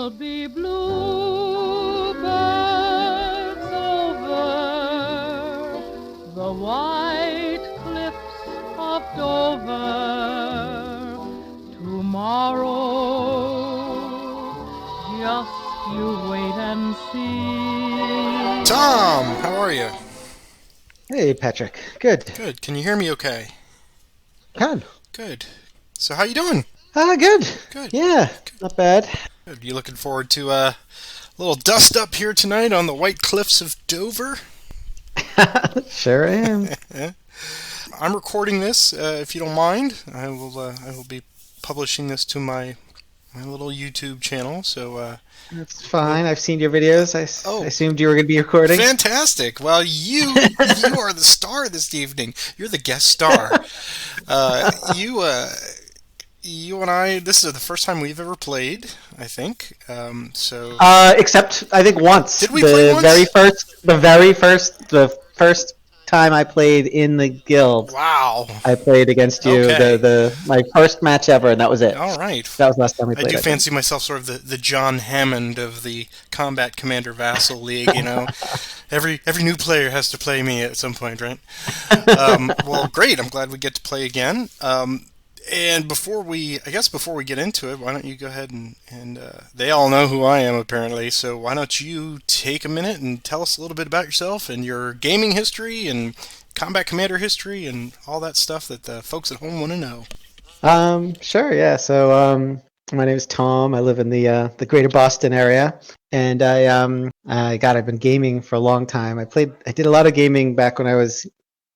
There'll be bluebirds over the white cliffs of Dover. Tomorrow, just you wait and see. Tom, how are you? Hey, Patrick. Good. Good. Can you hear me okay? Good. Good. So how you doing? Good. Good. Yeah, not bad. Good. You looking forward to a little dust up here tonight on the white cliffs of Dover? Sure am. I'm recording this. If you don't mind, I will be publishing this to my little YouTube channel. So That's fine. I've seen your videos. I oh, assumed you were going to be recording. fantastic! Well, you are the star this evening. You're the guest star. Uh, you uh, you and I. This is the first time we've ever played. I think. So Except I think once. did we play once? The first time I played in the guild, Wow. I played against you. Okay. My first match ever, and that was it. All right. That was the last time we I played. do I think. fancy myself sort of the John Hammond of the Combat Commander Vassal League, you know. Every new player has to play me at some point, right? Well, great. I'm glad we get to play again. And before we get into it, why don't you go ahead and they all know who I am apparently, so why don't you take a minute and tell us a little bit about yourself and your gaming history and Combat Commander history and all that stuff that the folks at home want to know. Sure, yeah. So, my name is Tom. I live in the Greater Boston area, and I've been gaming for a long time. I did a lot of gaming back when I was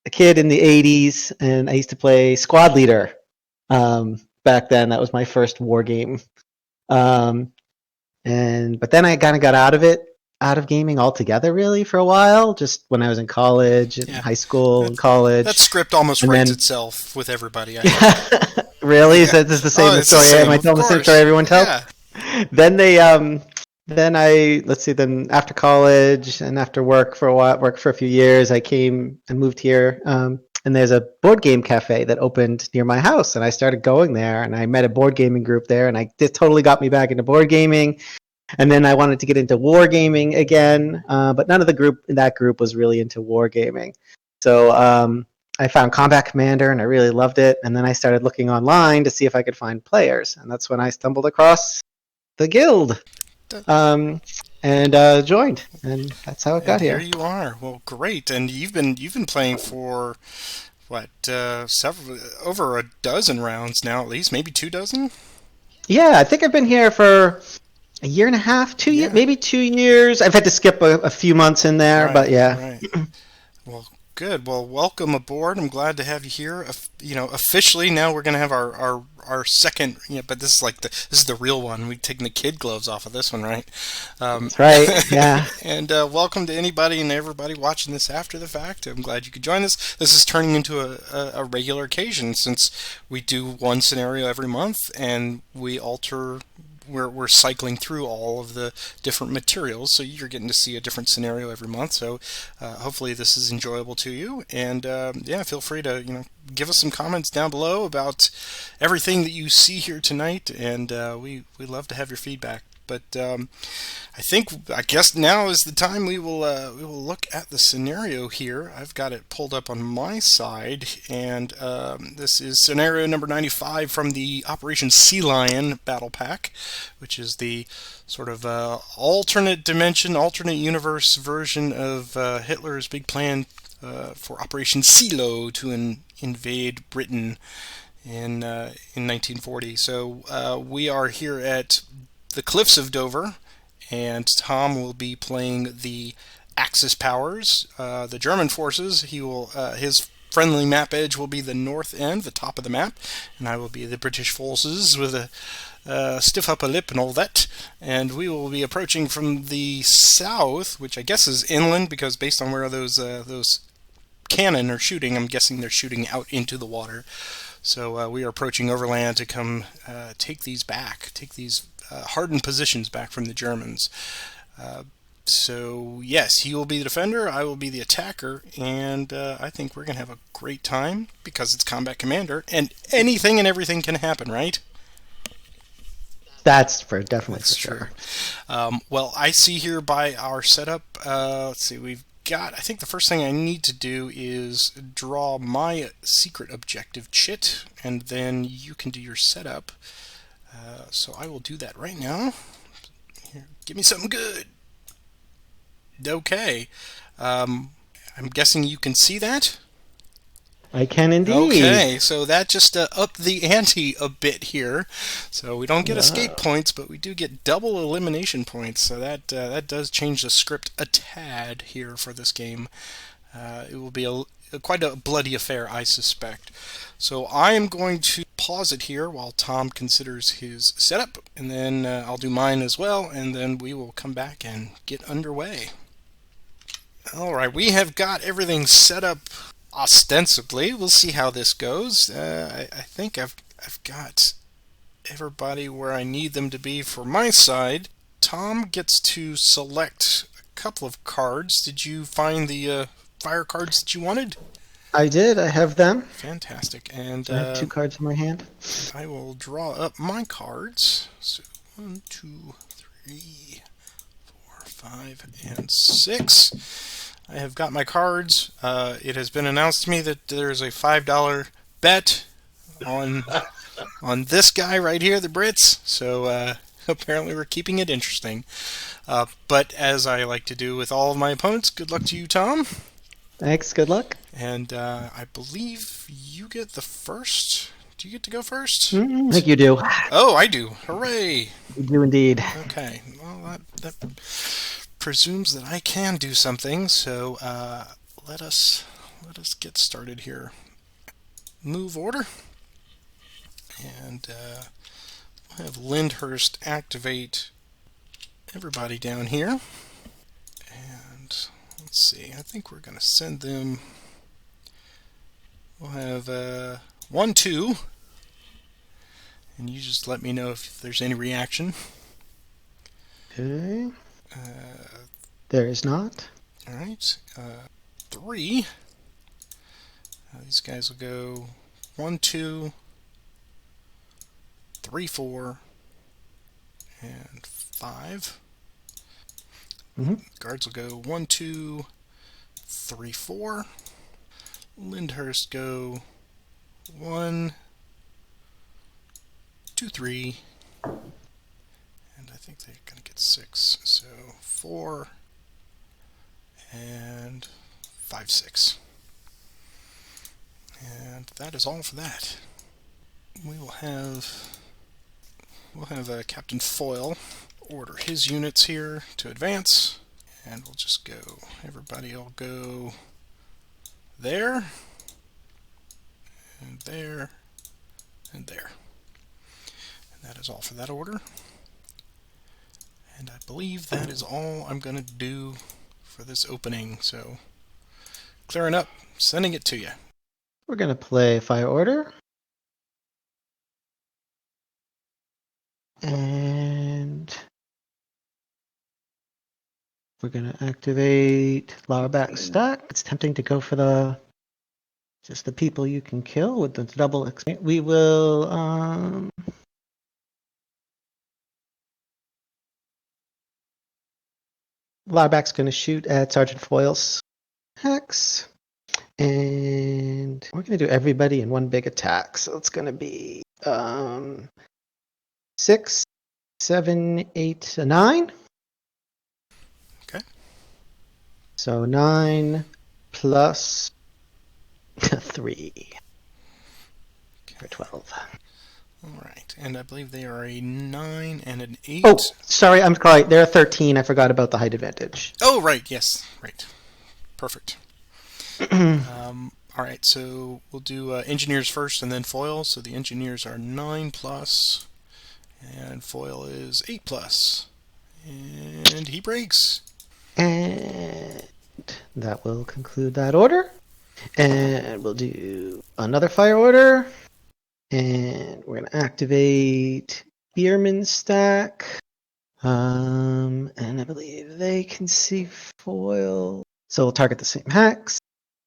a kid in the '80s, and I used to play Squad Leader. Back then, that was my first war game. But then I kind of got out of gaming altogether, really, for a while. Just when I was in college, and Yeah. high school, and That college. script almost And writes then- itself with everybody. I think. Really? Yeah. Is that the same It's the story? same, Am I of telling the same course. story everyone tells? Yeah. Then after college and after work for a while, worked for a few years, I came and moved here. And there's a board game cafe that opened near my house, and I started going there, and I met a board gaming group there, and it totally got me back into board gaming. And then I wanted to get into wargaming again, but none of the group in that group was really into wargaming. So I found Combat Commander, and I really loved it. And then I started looking online to see if I could find players, and that's when I stumbled across the guild, and joined, and that's how it got And here here. you are. Well, great. And you've been playing for what several over a dozen rounds now, at least maybe 2 dozen. Yeah, I think I've been here for a year and a half, 2 years, Yeah. maybe 2 years. I've had to skip a few months in there, Right. but yeah. Right. Well, good. Well, welcome aboard. I'm glad to have you here. Officially now we're going to have our second. But this is this is the real one. We're taking the kid gloves off of this one, right? That's right. Yeah. And welcome to anybody and everybody watching this after the fact. I'm glad you could join us. This is turning into a regular occasion since we do one scenario every month and we alter. We're cycling through all of the different materials, so you're getting to see a different scenario every month. So hopefully this is enjoyable to you. And yeah, feel free to give us some comments down below about everything that you see here tonight, and we love to have your feedback. But I guess now is the time we will look at the scenario here. I've got it pulled up on my side, and this is scenario number 95 from the Operation Sea Lion Battle Pack, which is the sort of alternate dimension, alternate universe version of Hitler's big plan for Operation Silo to invade Britain in 1940. So we are here at the Cliffs of Dover, and Tom will be playing the Axis powers, the German forces. His friendly map edge will be the north end, the top of the map, and I will be the British forces with a stiff upper lip and all that. And we will be approaching from the south, which I guess is inland, because based on where those cannon are shooting, I'm guessing they're shooting out into the water. So we are approaching overland to come take these hardened positions back from the Germans. So yes, he will be the defender, I will be the attacker, and I think we're going to have a great time because it's Combat Commander, and anything and everything can happen, right? That's for definitely That's for true. sure. Well, I see here by our setup, let's see, we've got, I think the first thing I need to do is draw my secret objective chit, and then you can do your setup. So I will do that right now. Here, give me something good. Okay. I'm guessing you can see that? I can indeed. Okay, so that just upped the ante a bit here. So we don't get escape Wow. points, but we do get double elimination points. So that does change the script a tad here for this game. It will be quite a bloody affair, I suspect. So I am going to pause it here while Tom considers his setup, and then I'll do mine as well, and then we will come back and get underway. All right, we have got everything set up ostensibly. We'll see how this goes. I think I've got everybody where I need them to be for my side. Tom gets to select a couple of cards. Did you find the fire cards that you wanted? I did. I have them. Fantastic. And I have 2 cards in my hand. I will draw up my cards. So 1, 2, 3, 4, 5, and 6. I have got my cards. It has been announced to me that there's a $5 bet on this guy right here, the Brits. So apparently we're keeping it interesting. But as I like to do with all of my opponents, good luck to you, Tom. Thanks. Good luck. And I believe you get the first. Do you get to go first? I think you do. Oh, I do. Hooray! You do indeed. Okay. Well, that presumes that I can do something. So let us get started here. Move order, and we'll have Lyndhurst activate everybody down here. And let's see. I think we're going to send them. We'll have 1, 2, and you just let me know if there's any reaction. Okay. There is not. All right. 3. These guys will go 1, 2, 3, 4, and 5. Guards will go 1, 2, 3, 4. Lyndhurst go 1, 2, 3, and I think they're going to get 6. So 4 and 5, 6. And that is all for that. We'll have Captain Foyle order his units here to advance, and we'll just go. Everybody will go there, and there, and there. And that is all for that order. And I believe that is all I'm going to do for this opening. So, clearing up, sending it to you. We're going to play Fire Order. And we're going to activate Larback Stack. It's tempting to go for just the people you can kill with the double XP. We will Larback's going to shoot at Sergeant Foyle's hex. And we're going to do everybody in one big attack. So it's going to be 6, 7, 8, 9. Okay. So 9 plus 3 for 12. All right. And I believe they are a 9 and an 8. Oh, sorry, I'm sorry. They're a 13. I forgot about the height advantage. Oh, right. Yes. Right. Perfect. All right. So we'll do engineers first and then foil. So the engineers are 9 plus, and foil is 8 plus. And he breaks. And that will conclude that order. And we'll do another fire order. And we're going to activate Bierman's stack. And I believe they can see foil. So we'll target the same hex.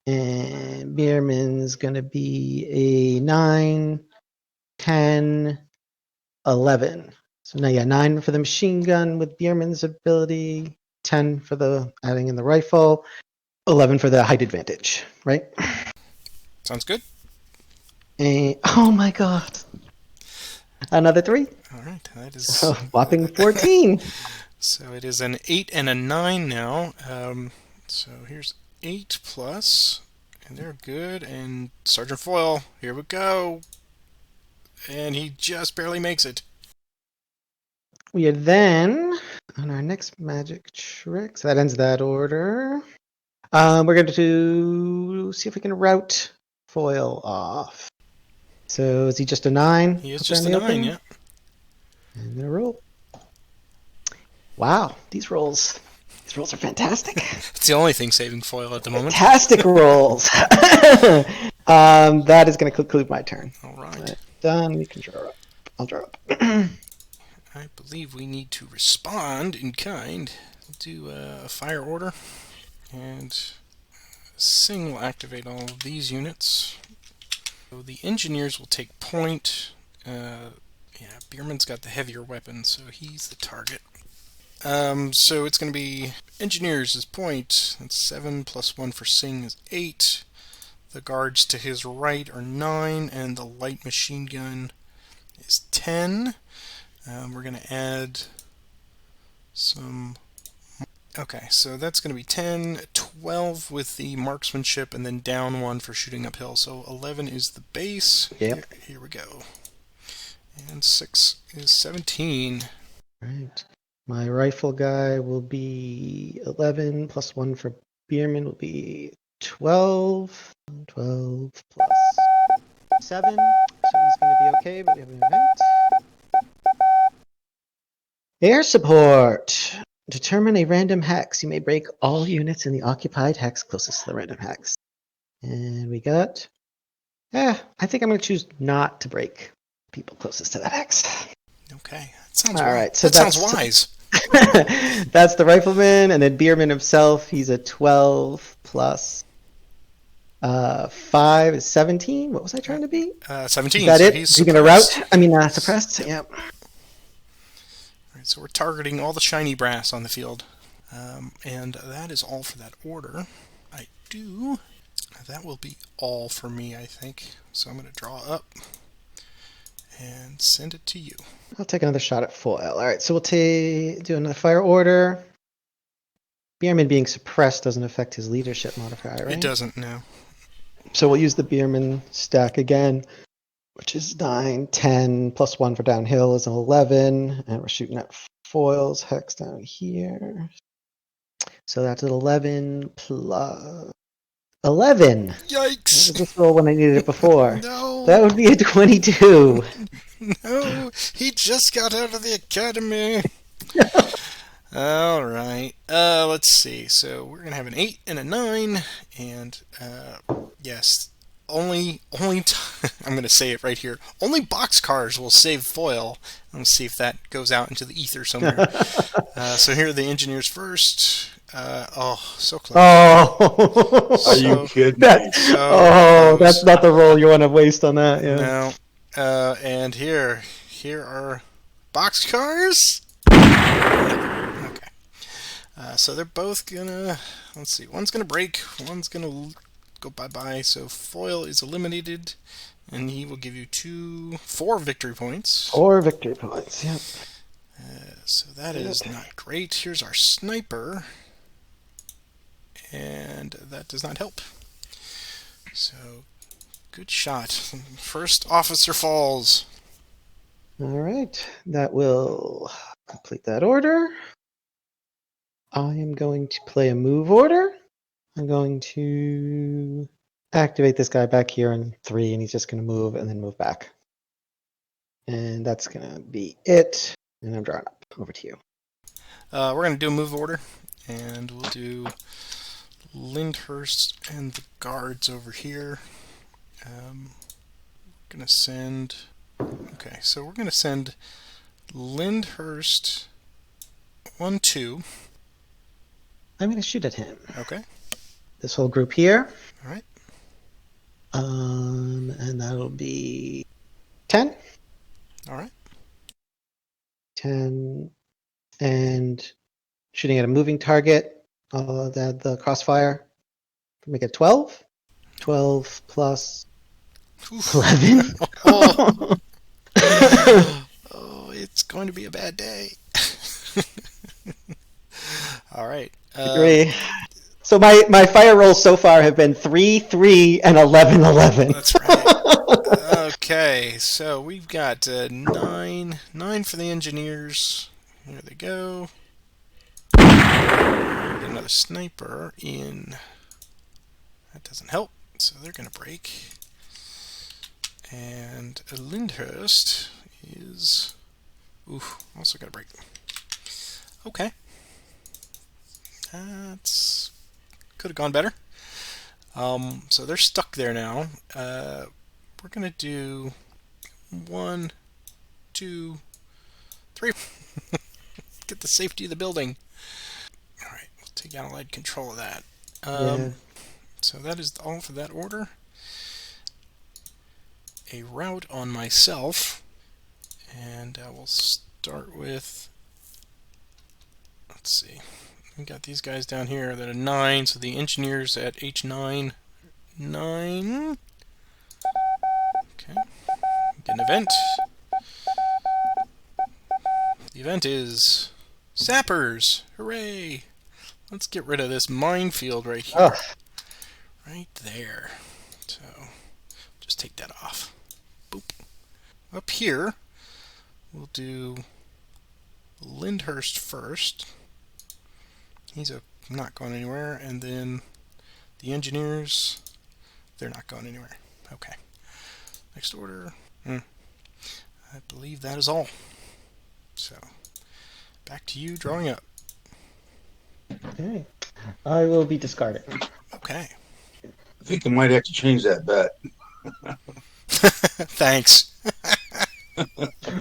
And Bierman's going to be a 9, 10, 11. So now, 9 for the machine gun with Bierman's ability, 10 for the adding in the rifle, 11 for the height advantage, right? Sounds good. And, oh my god. Another 3. All right, that is So whopping 14. So it is an 8 and a 9 now. So here's 8 plus, and they're good. And Sergeant Foyle, here we go. And he just barely makes it. We are then on our next magic trick. So that ends that order. We're going to see if we can route Foil off. So is he just a 9? He is up there just in a the 9, open? yeah. And then roll. Wow, these rolls are fantastic. It's the only thing saving Foyle at the moment. Fantastic rolls. That is going to conclude my turn. All right. Done. You can draw up. I'll draw up. I believe we need to respond in kind. We'll do a fire order, and Sing will activate all of these units. So the engineers will take point. Yeah, Bierman's got the heavier weapon, so he's the target. So it's going to be engineers is point. That's 7 plus 1 for Sing is 8. The guards to his right are 9, and the light machine gun is 10. We're going to add some... Okay, so that's going to be 10, 12 with the marksmanship, and then down 1 for shooting uphill. So 11 is the base. Yep. Here we go. And 6 is 17. Right. My rifle guy will be 11 plus 1 for Bierman will be 12. 12 plus 7. So he's going to be okay, but we have an event. Air support. Determine a random hex. You may break all units in the occupied hex closest to the random hex. And we got... I think I'm going to choose not to break people closest to that hex. Okay, that sounds all wise. right, so that sounds wise. That's the rifleman, and then Bierman himself, he's a 12 plus 5 is 17. What was I trying to be? 17. Is that so it? He's you going to route? I mean, suppressed? Yep. Alright, so we're targeting all the shiny brass on the field. And that is all for that order. That will be all for me, I think. So I'm going to draw up and send it to you. I'll take another shot at foil. All right, so we'll do another fire order. Bierman being suppressed doesn't affect his leadership modifier, right? It doesn't, no. So we'll use the Bierman stack again, which is 9, 10, plus 1 for downhill is an 11, and we're shooting at foils, hex down here. So that's an 11 plus 11. Yikes! What was this roll when I needed it before? No! That would be a 22. No! He just got out of the academy! Alright, let's see. So we're going to have an 8 and a 9, and yes, only I'm going to say it right here. Only boxcars will save foil. Let's see if that goes out into the ether somewhere. So here are the engineers first. So close. Oh, Are you kidding me? That's not the roll you want to waste on that. Yeah. No. And here are boxcars. Okay. So they're both gonna. Let's see. One's gonna break. One's gonna go bye-bye. So foil is eliminated, and he will give you 4 victory points. 4 victory points. Yep. So that is not great. Here's our sniper. And that does not help. So, good shot. First officer falls. All right. That will complete that order. I am going to play a move order. I'm going to activate this guy back here in 3, and he's just going to move and then move back. And that's going to be it. And I'm drawing up. Over to you. We're going to do a move order, and we'll do Lyndhurst and the guards over here. Gonna send. Okay, so we're gonna send Lyndhurst 1, 2. I'm gonna shoot at him. Okay. This whole group here. All right. And that'll be 10. All right. 10, and shooting at a moving target. The crossfire. Make it 12. 12 plus Oof. 11. Oh. Oh, it's going to be a bad day. All right. 3. So my fire rolls so far have been 3, 3, and 11, 11. That's right. Okay, so we've got 9 for the engineers. There they go. Get another sniper in. That doesn't help, so they're going to break. And a Lyndhurst is... Oof, also got to break. Okay. That's... Could have gone better. So they're stuck there now. We're going to do 1, 2, 3. Get the safety of the building. Alright, we'll take allied control of that. Yeah. So that is all for that order. A route on myself. And we'll start with... Let's see. We got these guys down here that are 9, so the engineers at H9. 9. Okay. Get an event. The event is Sappers! Hooray! Let's get rid of this minefield right here. Oh. Right there. So, just take that off. Boop. Up here, we'll do Lyndhurst first. He's not going anywhere. And then the engineers, they're not going anywhere. Okay. Next order. I believe that is all. So, back to you drawing up. Okay. I will be discarding. Okay. I think I might have to change that bet. Thanks.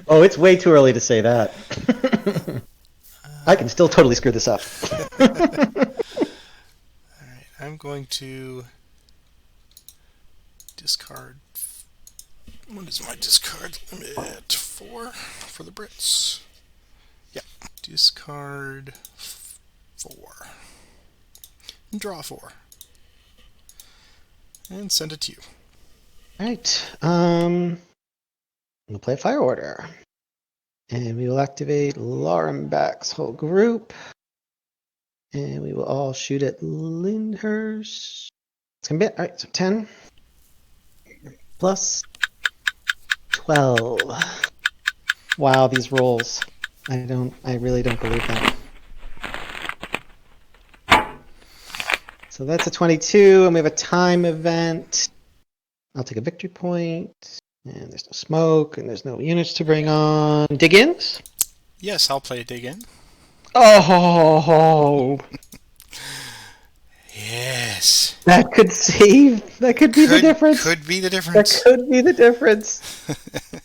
Oh, it's way too early to say that. I can still totally screw this up. Alright, I'm going to discard. What is my discard limit? 4 for the Brits. Yep. Discard 4. And draw 4. And send it to you. Alright. We'll play a fire order. And we will activate Laurenbach's whole group. And we will all shoot at Lyndhurst. It's gonna be alright, so 10 plus 12. Wow, these rolls. I really don't believe that. So that's a 22, and we have a time event. I'll take a victory point. And there's no smoke, and there's no units to bring on. Dig-ins? Yes, I'll play a dig in. Oh! Yes. That could save. That could be the difference. Could be the That difference. could be the difference.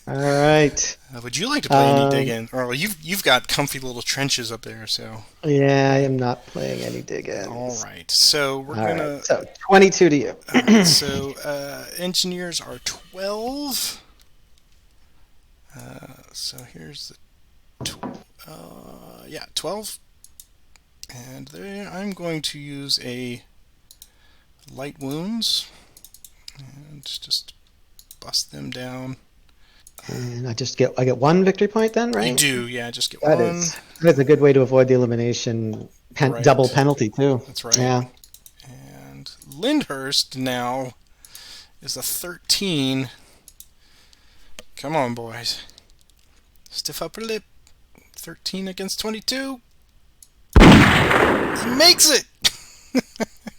All right. Would you like to play any dig in? Or well, you've got comfy little trenches up there, so. Yeah, I am not playing any dig-ins. All right. So we're All gonna. right, so 22 to you. So engineers are 12. So here's the 12. And there I'm going to use a light wounds and just bust them down. And I get one victory point then, right? You do, yeah, just get That one. is a good way to avoid the elimination Right. double penalty too. That's right. Yeah. And Lyndhurst now is a 13. Come on, boys. Stiff upper lip. 13 against 22. He makes it!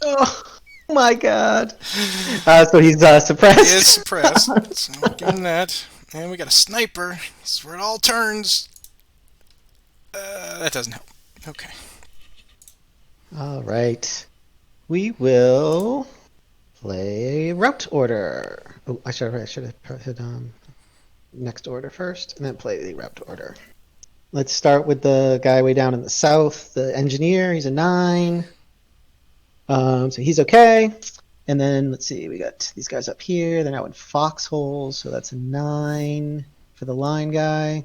Oh my god. So he's suppressed. He is suppressed. So we'll give him that. And we got a sniper. This is where it all turns. That doesn't help. Okay. All right. We will play route order. Oh, I should have put next order first, and then play the route order. Let's start with the guy way down in the south, the engineer. He's a 9. So he's okay. And then let's see, we got these guys up here. They're now in foxholes, so that's a 9 for the line guy.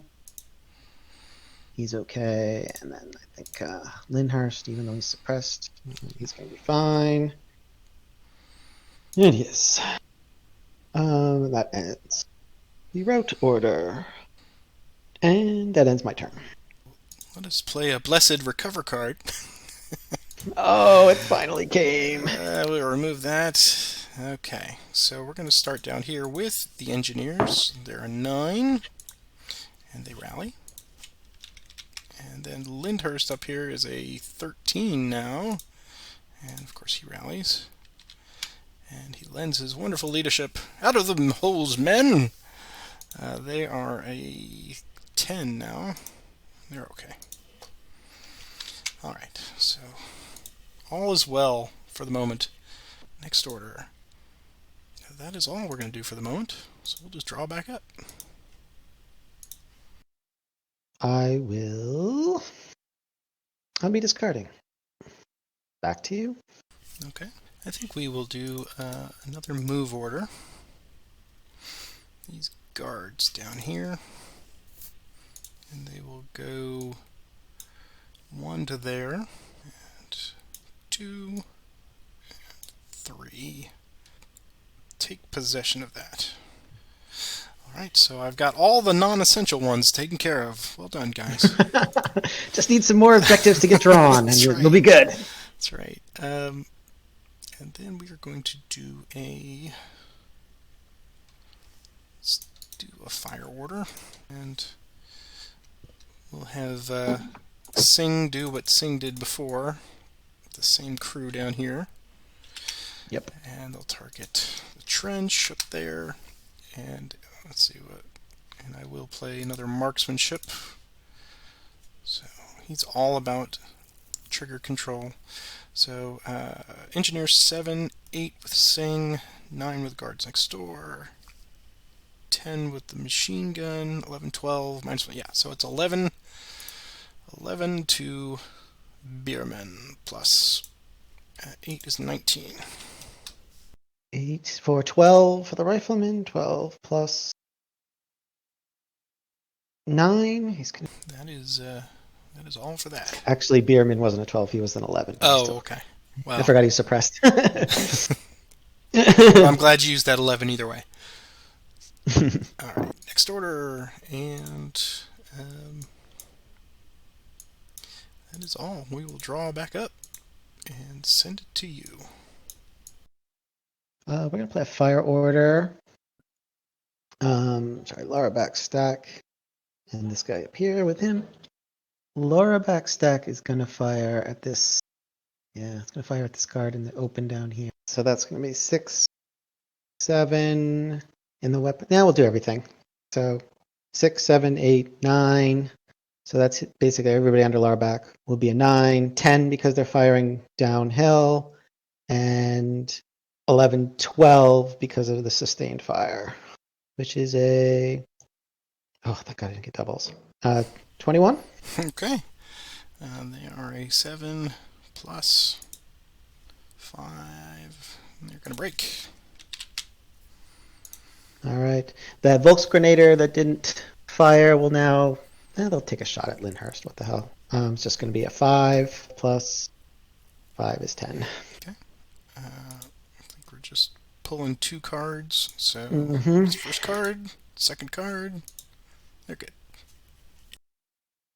He's okay. And then I think Lyndhurst, even though he's suppressed, he's going to be fine. And he is. That ends the route order. And that ends my turn. Let us play a Blessed Recover card. Oh, it finally came. We'll remove that. Okay, so we're going to start down here with the engineers. There are 9, and they rally. And then Lyndhurst up here is a 13 now, and of course he rallies. And he lends his wonderful leadership. Out of the holes, men! They are a 10 now. They're okay. Alright, so all is well for the moment. Next order. That is all we're going to do for the moment, so we'll just draw back up. I'll be discarding. Back to you. Okay. I think we will do another move order. These guards down here. And they will go 1 to there, and 2, and 3. Take possession of that. Alright, so I've got all the non-essential ones taken care of. Well done, guys. Just need some more objectives to get drawn, and right. you'll be good. That's right. And then we are going to do let's do a fire order, and we'll have Singh do what Singh did before, the same crew down here. Yep. And they'll target the trench up there, and let's see what, and I will play another marksmanship. So he's all about trigger control. So engineer 7, 8 with Singh, 9 with guards next door, 10 with the machine gun, 11, 12, minus 1. Yeah, so it's 11 to Bierman plus 8 is 19. 8 for 12 for the rifleman. 12 plus 9. He's gonna. That is all for that. Actually, Bierman wasn't a 12. He was an 11. Oh, okay. Well, I forgot he was suppressed. well, I'm glad you used that 11 either way. All right, next order, and that is all. We will draw back up and send it to you. We're gonna play a fire order. Laura backstack, and this guy up here with him. Laura backstack is gonna fire at this. Yeah, it's gonna fire at this guard in the open down here. So that's gonna be 6, 7 in the weapon. Now we'll do everything. So 6, 7, 8, 9. So that's basically everybody under Laura back will be a 9, 10 because they're firing downhill, and 11, 12 because of the sustained fire, which is a. Oh, thank God I didn't get doubles. 21. Okay. They are a 7 plus 5. And they're going to break. All right. The Volksgrenader that didn't fire will now. They'll take a shot at Lyndhurst. What the hell? It's just going to be a 5 plus 5 is 10. Okay. I think we're just pulling 2 cards. So this first card, second card. They're good.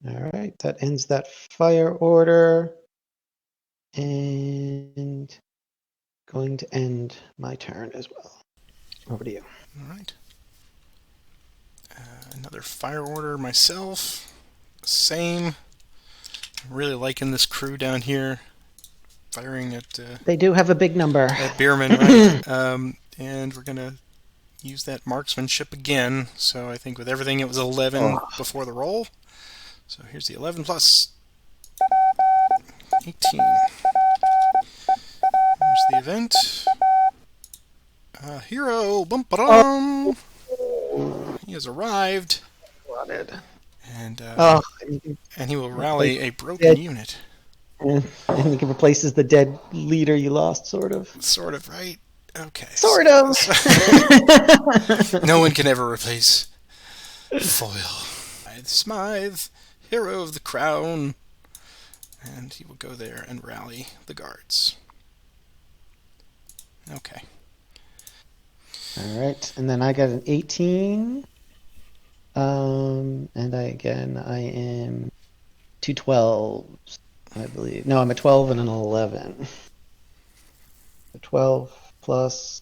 All right. That ends that fire order. And going to end my turn as well. Over to you. All right. Another fire order myself. Same. I'm really liking this crew down here. Firing at. They do have a big number. At Bierman, right? And we're gonna use that marksmanship again. So I think with everything it was 11 before the roll. So here's the 11 plus 18. Here's the event. Hero, bum ba He has arrived. And and he will rally a broken unit. And he replaces the dead leader you lost, sort of. Sort of, right? Okay. Sort of. No one can ever replace Foil. Smythe, hero of the crown. And he will go there and rally the guards. Okay. All right, and then I got an 18. And I am 2 12s, I believe. No, I'm a 12 and an 11. A 12 plus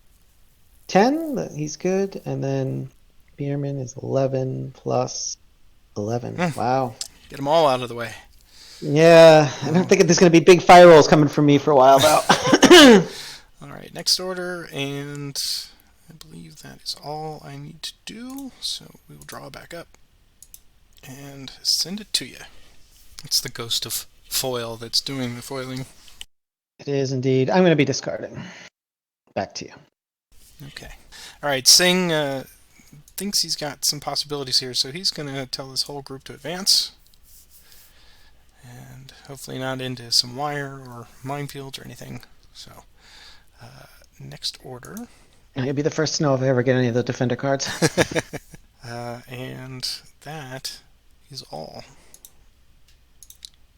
10, he's good. And then Bierman is 11 plus 11. Wow. Get them all out of the way. Yeah, I don't think there's going to be big fire rolls coming from me for a while, though. All right, next order, and I believe that is all I need to do. So we will draw back up and send it to you. It's the ghost of foil that's doing the foiling. It is indeed. I'm going to be discarding. Back to you. Okay. All right, Singh thinks he's got some possibilities here, so he's going to tell this whole group to advance. And hopefully not into some wire or minefields or anything. So, next order. You'll be the first to know if I ever get any of the defender cards. And that is all.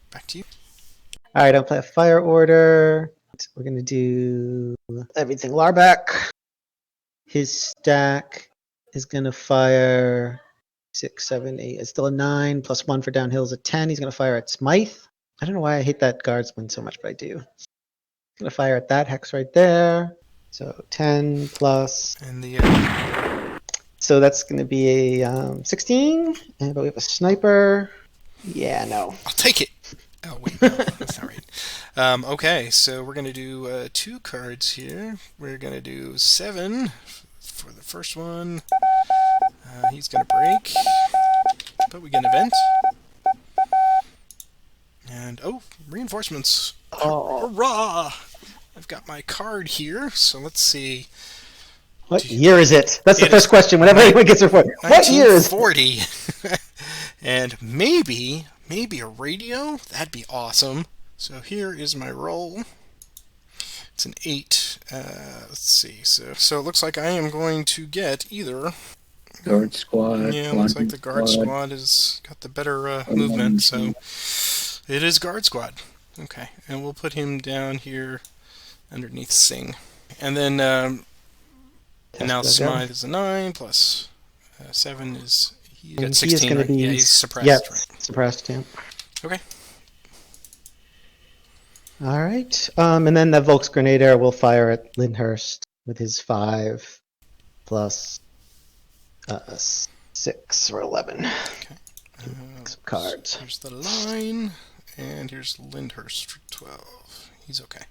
Back to you. All right, I'll play a fire order. We're going to do everything Larback. His stack is going to fire 6, 7, 8. It's still a 9, plus 1 for downhill is a 10. He's going to fire at Smythe. I don't know why I hate that guardsman so much, but I do. He's going to fire at that hex right there. So 10 plus. And the So that's going to be a 16. But we have a sniper. Yeah, no. I'll take it. Oh wait, no, that's not right. Okay, so we're gonna do 2 cards here. We're gonna do 7 for the first one. He's gonna break, but we get an event. And oh, reinforcements! Oh. Hurrah! I've got my card here, so let's see. What year is it? That's the It first is question whenever anyone gets a point. What year is it? 1940. And maybe a radio? That'd be awesome. So here is my roll. It's an 8. Let's see. So it looks like I am going to get either. Guard squad. Yeah, it looks like the guard squad has got the better movement. So it is guard squad. Okay, and we'll put him down here underneath Singh. And then and now Smythe is a 9 plus 7 is. He got 16, right? Yeah, he's suppressed. Yep, right? suppressed, yeah. Okay. All right. And then the Volksgrenadier will fire at Lyndhurst with his 5 plus 6 or 11. Okay. Some cards. Here's the line, and here's Lyndhurst for 12. He's okay.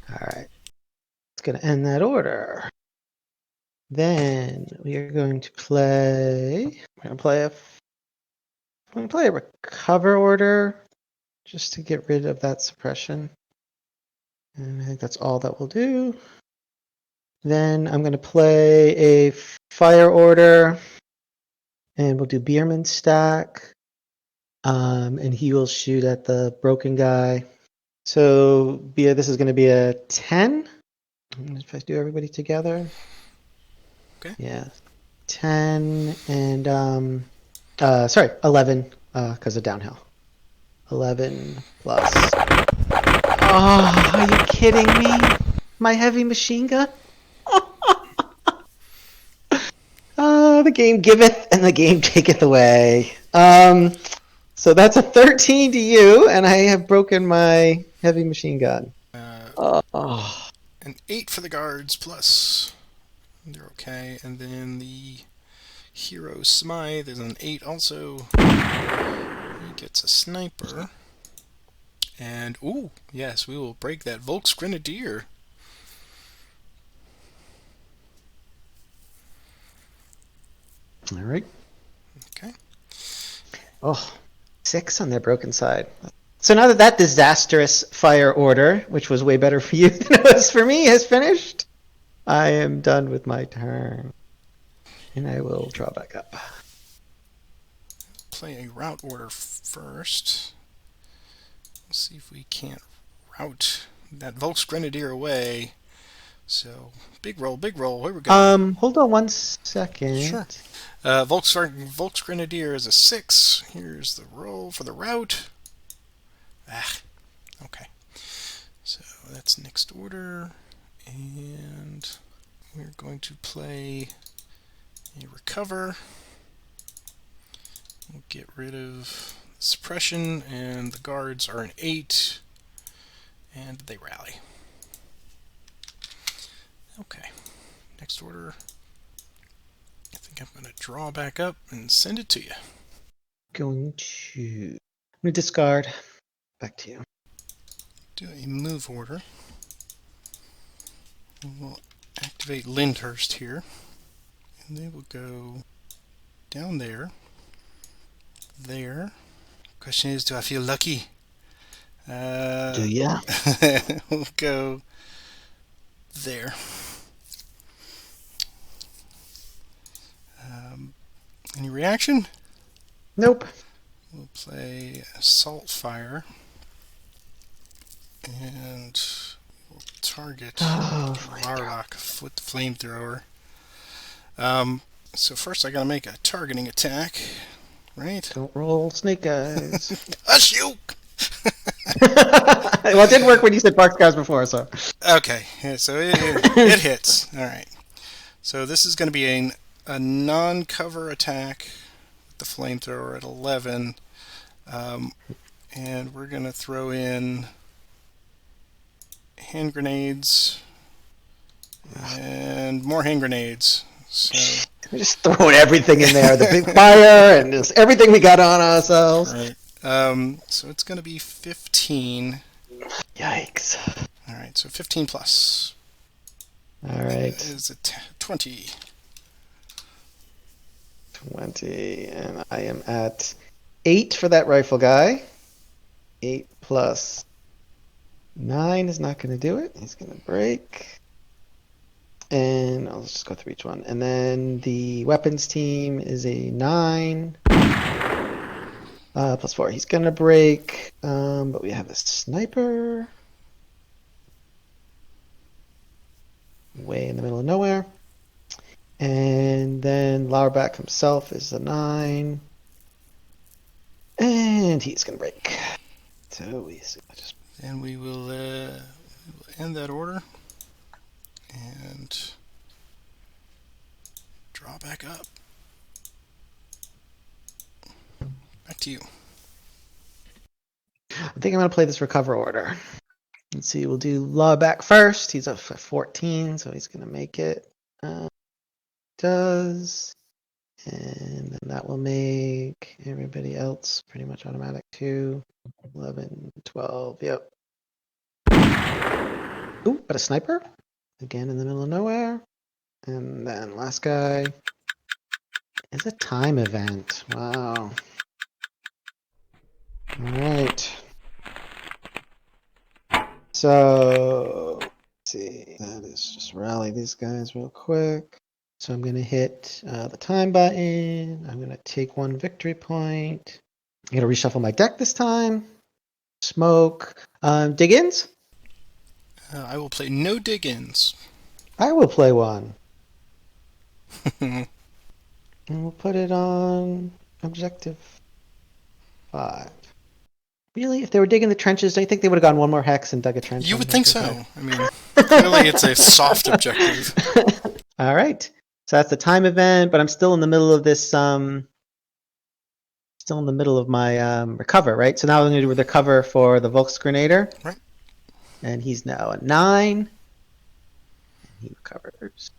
All right. It's going to end that order. Then we are going to play. I'm going to play a recover order just to get rid of that suppression. And I think that's all that we'll do. Then I'm going to play a fire order, and we'll do Bierman's stack. And he will shoot at the broken guy. So this is going to be a 10. If I do everybody together. Okay. Yeah. 10 and 11 because of downhill. 11 plus. Oh, are you kidding me? My heavy machine gun? The game giveth and the game taketh away. So that's a 13 to you, and I have broken my heavy machine gun. An 8 for the guards plus. They're okay. And then the hero Smythe is an 8 also. He gets a sniper. And, ooh, yes, we will break that Volksgrenadier. All right. Okay. Oh, 6 on their broken side. So now that disastrous fire order, which was way better for you than it was for me, has finished, I am done with my turn. And I will draw back up. Play a route order first. Let's see if we can't route that Volksgrenadier away So, big roll. Here we go. Hold on one second. Sure. Volksgrenadier is a 6. Here's the roll for the route. Okay. So that's next order. And we're going to play a recover. We'll get rid of suppression, and the guards are an 8. And they rally. Okay. Next order. I think I'm going to draw back up and send it to you. I'm gonna discard. Back to you. Do a move order. And we'll activate Lyndhurst here. And they will go down there. There. Question is, do I feel lucky? Do ya? We'll go there. Any reaction? Nope. We'll play Assault Fire. And we'll target Larlock with the flamethrower. So first I gotta make a targeting attack. Right? Don't roll snake eyes. Hush you! Well, it didn't work when you said boxcars before, so. Okay, yeah, so it hits. Alright. So this is going to be a non-cover attack with the flamethrower at 11. And we're going to throw in hand grenades and more hand grenades. So We're just throwing everything in there. The big fire and just everything we got on ourselves. right. So it's going to be 15. Yikes. Alright, so 15 plus. All right. Is it 20? 20. And I am at 8 for that rifle guy. 8 plus 9 is not going to do it. He's going to break. And I'll just go through each one. And then the weapons team is a 9. Plus 4. He's going to break. But we have a sniper. Way in the middle of nowhere. And then Lauerback himself is a 9. And he's going to break. So we just... And we will end that order and draw back up. Back to you. I think I'm going to play this recover order. Let's see, we'll do Lauerback first. He's up for 14, so he's going to make it. Does. And then that will make everybody else pretty much automatic too. 11, 12, yep. Ooh, but a sniper. Again in the middle of nowhere. And then last guy is a time event. Wow. Alright. So, let's see. That is just rally these guys real quick. So I'm going to hit the time button. I'm going to take 1 victory point. I'm going to reshuffle my deck this time. Smoke. Dig-ins? I will play no dig-ins. I will play one. And we'll put it on objective 5. Really? If they were digging the trenches, do you think they would have gone 1 more hex and dug a trench? You would think so. I mean, clearly it's a soft objective. All right. So that's the time event, but I'm still in the middle of this, still in the middle of my recover, right? So now I'm going to do the recover for the Volksgrenadier. Right. And he's now a 9. And he recovers.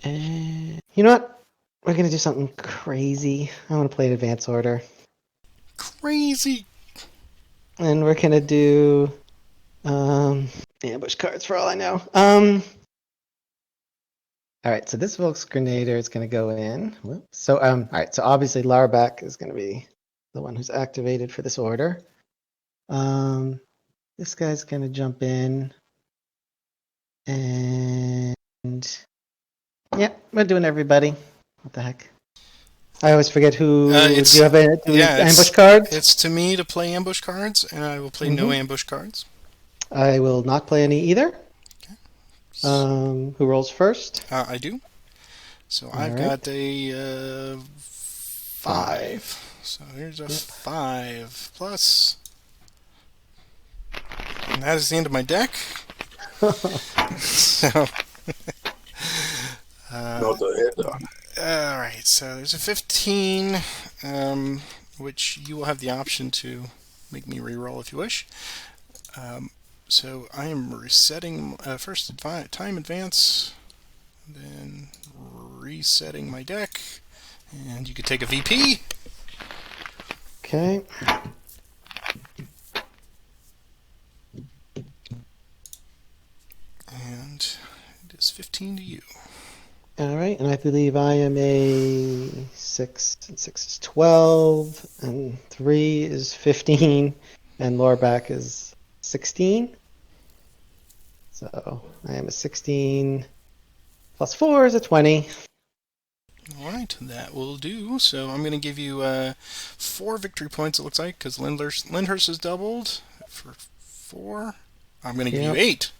And you know what? We're going to do something crazy. I want to play an advance order. Crazy. And we're going to do ambush cards for all I know. All right, so this Volksgrenadier is going to go in. Whoops. So, all right, so obviously Lauerback is going to be the one who's activated for this order. This guy's going to jump in. And, yeah, we're doing everybody. What the heck? I always forget who. Do you have ambush cards? It's to me to play ambush cards, and I will play no ambush cards. I will not play any either. Who rolls first? I do. So I've right. got a 5. So here's a 5 plus. And that is the end of my deck. So, Not the head on. alright, so there's a 15, which you will have the option to make me re-roll if you wish. So I am resetting first time advance, then resetting my deck, and you could take a VP. Okay. And it is 15 to you. All right, and I believe I am a 6, and 6 is 12, and 3 is 15, and Loreback is 16. So I am a 16 plus 4 is a 20. Alright, that will do. So I'm going to give you 4 victory points, it looks like, because Lyndhurst is doubled for 4. I'm going to give you 8.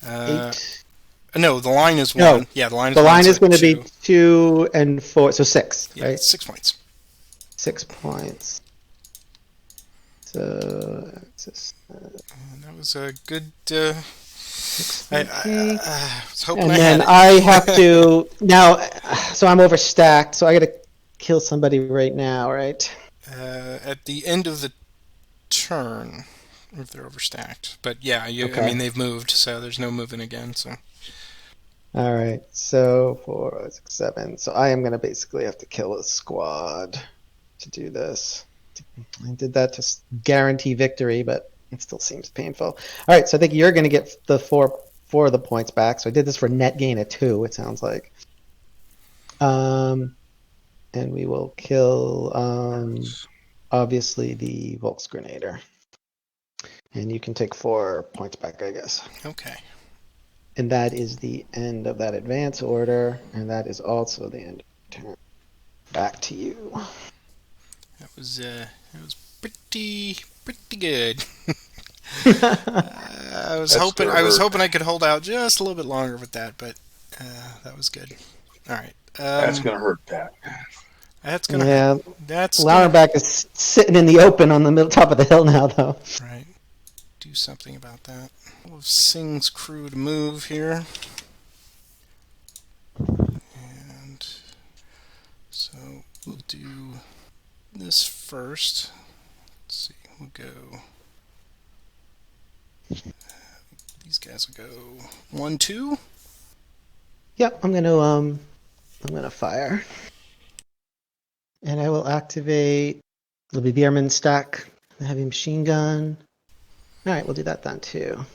8. No, the line is 1. No, Yeah, the line is The 1. line so is going to 2. be 2 and 4, so 6, Yeah, right? 6 points. 6 points. So And that was a good. I okay. was hoping And I then had it. I have to now. So I'm overstacked. So I got to kill somebody right now, right? At the end of the turn, if they're overstacked. But yeah, I Okay. mean they've moved, so there's no moving again. So All right. So 4, 6, 7. So I am gonna basically have to kill a squad to do this. I did that to guarantee victory, but it still seems painful. All right. So I think you're gonna get the four of the points back. So I did this for net gain of 2. It sounds like. And we will kill obviously the Volksgrenader. And you can take 4 points back, I guess. okay. And that is the end of that advance order, and that is also the end of the turn. Back to you. That was pretty good. I was That's hoping gonna hurt. I could hold out just a little bit longer with that, but that was good. All right. That's gonna hurt, Pat. That's gonna Yeah, hurt. That's gonna Laurenbach is sitting in the open on the middle top of the hill now, though. right. Do something about that. We'll Singh's crew to move here. And so we'll do this first. Let's see, we'll go. These guys will go 1, 2. Yep, I'm gonna fire, and I will activate the Bierman stack, the heavy machine gun. All right, we'll do that then too.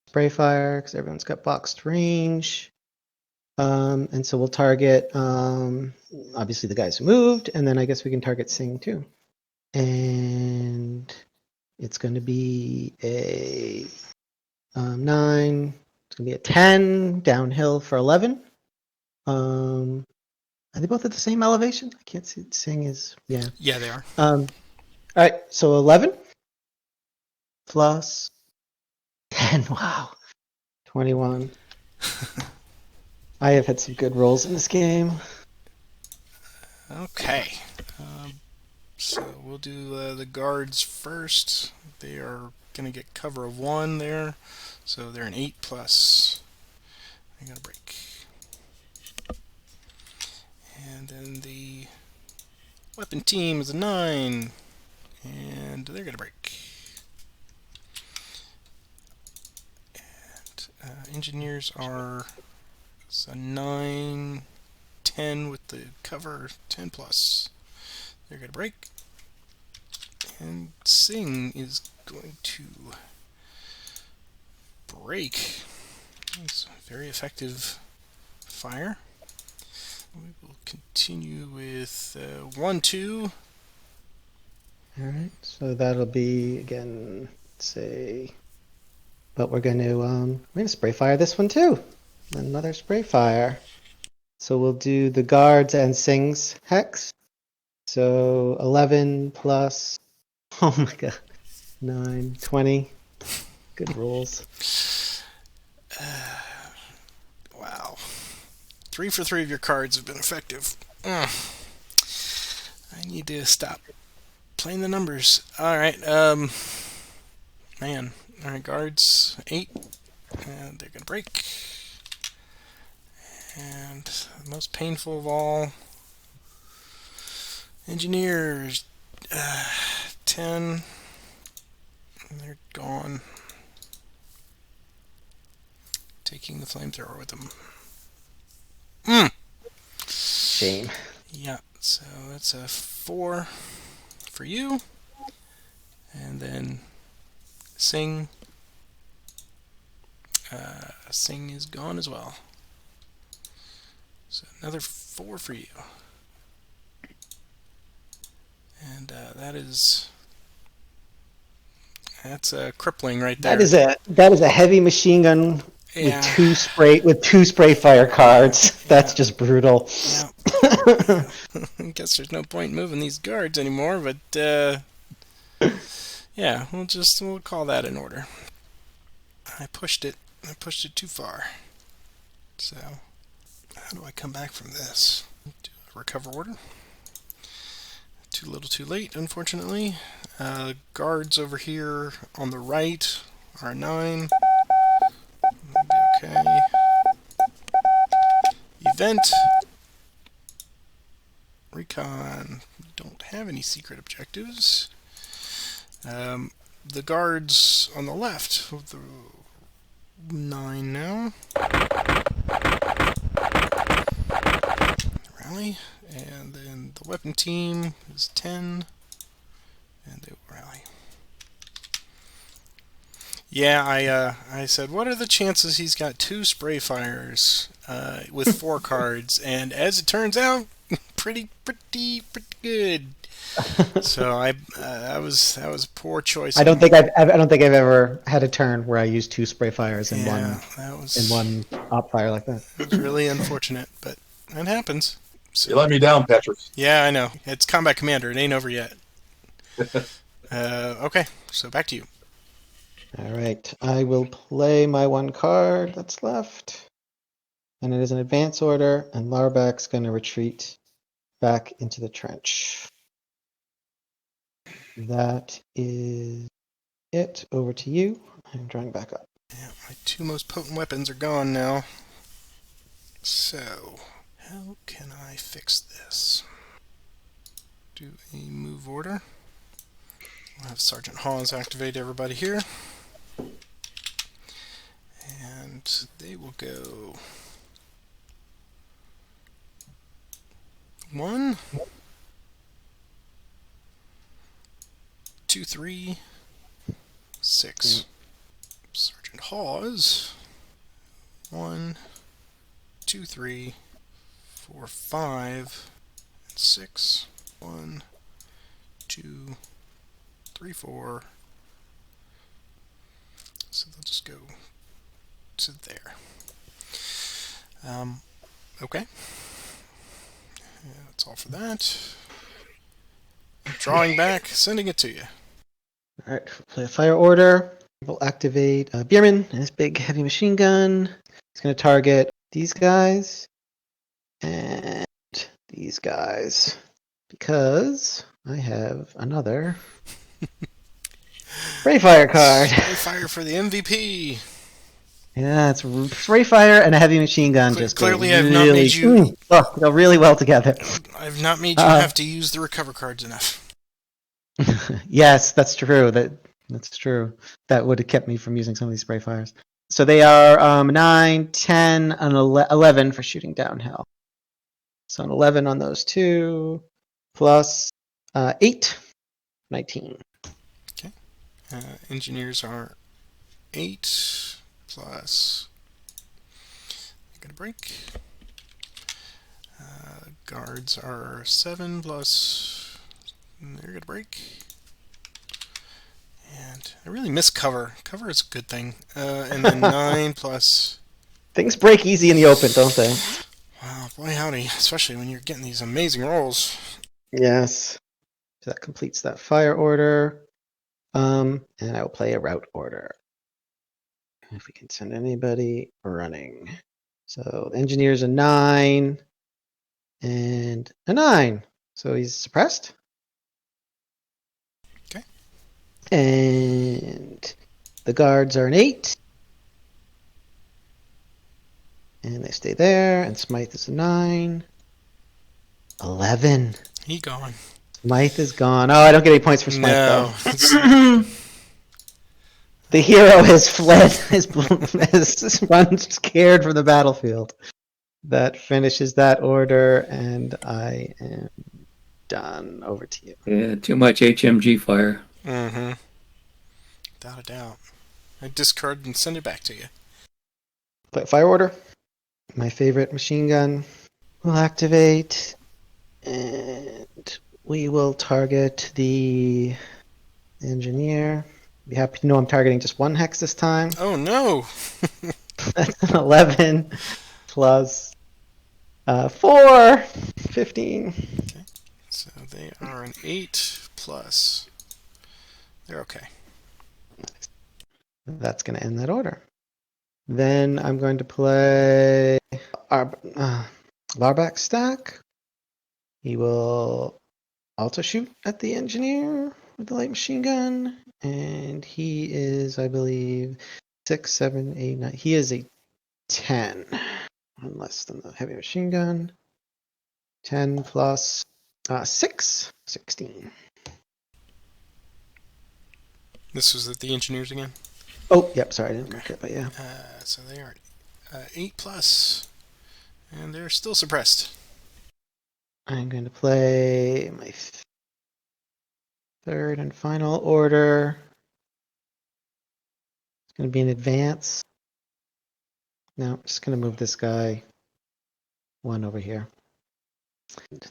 Spray fire because everyone's got boxed range. And so we'll target obviously the guys who moved, and then I guess we can target Singh too. And it's going to be a 9. It's going to be a 10 downhill for 11. Are they both at the same elevation? I can't see. Singh is Yeah, they are. All right, so 11 plus 10. Wow, 21. I have had some good rolls in this game. Okay. So we'll do the guards first. They are going to get cover of 1 there. So they're an 8 plus. I got a break. And then the weapon team is a 9. And they're going to break. And engineers are a 9, 10 with the cover, 10 plus. They're going to break. And Singh is going to break. It's very effective fire. We will continue with 1, 2. All right, so that'll be again, say, but we're gonna spray fire this one too. Another spray fire. So we'll do the guards and Singh's hex. So 11 plus, oh my god, 9, 20. Good rolls. 3 for 3 of your cards have been effective. I need to stop playing the numbers. Alright, man. Alright, guards, 8. And they're gonna break. And the most painful of all, engineers, 10. They're gone. Taking the flamethrower with them. Shame. Yeah, so that's a 4 for you. And then Sing. Sing is gone as well. So another 4 for you. And that's a crippling right there. That is a heavy machine gun Yeah. with two spray fire cards. That's just brutal. Yeah. I guess there's no point in moving these guards anymore, but yeah, we'll call that in order. I pushed it too far. So how do I come back from this? Do a recover order. Too little too late, unfortunately. Guards over here on the right are 9. Okay. Event. Recon. We don't have any secret objectives. The guards on the left, the 9 now. Rally. And then the weapon team is 10. And they will rally. Yeah, I said, what are the chances he's got 2 spray fires with 4 cards? And as it turns out, pretty good. So that was a poor choice. I don't think I've ever had a turn where I used 2 spray fires in one op fire like that. It was really unfortunate, but it happens. So, You let me down, Patrick. yeah, I know. It's Combat Commander. It ain't over yet. Okay, so back to you. All right, I will play my 1 card that's left, and it is an advance order, and Larback's going to retreat back into the trench. That is it. Over to you. I'm drawing back up. Yeah, my 2 most potent weapons are gone now. So, how can I fix this? Do a move order. We'll have Sergeant Hawes activate everybody here. And they will go 1, 2, 3, 6. Sergeant Hawes. 1, 2, 3, 4, 5, and 6. 1, 2, 3, 4. So they'll just go to there. Okay. Yeah, that's all for that. Drawing back, sending it to you. All right, play a fire order. We'll activate Bierman and his big heavy machine gun. He's going to target these guys and these guys because I have another spray fire card. Spray fire for the MVP. Yeah, it's spray fire and a heavy machine gun. Just Clearly, go I've not made you. go really well together. I've not made you have to use the recover cards enough. Yes, that's true. That's true. That would have kept me from using some of these spray fires. So they are 9, 10, and 11 for shooting downhill. So an 11 on those 2, plus 8, 19. Okay. Engineers are 8 plus. You're gonna break. Guards are 7 plus. They're gonna break. And I really miss cover. Cover is a good thing. And then 9 plus. Things break easy in the open, don't they? Wow, boy howdy. Especially when you're getting these amazing rolls. Yes. So that completes that fire order. And I will play a route order. If we can send anybody running. So the engineer's a 9 and a 9. So he's suppressed. Okay. And the guards are an 8. And they stay there. And Smythe is a 9. 11. He gone. Smythe is gone. Oh, I don't get any points for Smythe, No. though. The hero has fled, has run scared from the battlefield. That finishes that order, and I am done. Over to you. Yeah, too much HMG fire. Mm-hmm. Without a doubt. I discard and send it back to you. Play fire order. My favorite machine gun will activate, and we will target the engineer. Be happy to know I'm targeting just one hex this time. Oh no! That's an 11 plus 4, 15. Okay. So they are an 8 plus. They're okay. That's going to end that order. Then I'm going to play Larback stack. He will auto shoot at the engineer with the light machine gun. And he is, I believe, 6, 7, 8, 9. He is a 10. One less than the heavy machine gun. 10 plus 6, 16. This was at the engineers again. Oh, yep, sorry, I didn't mark it, but yeah. So they are 8 plus, and they're still suppressed. I'm going to play my third and final order. It's going to be an advance. No, I'm just going to move this guy 1 over here.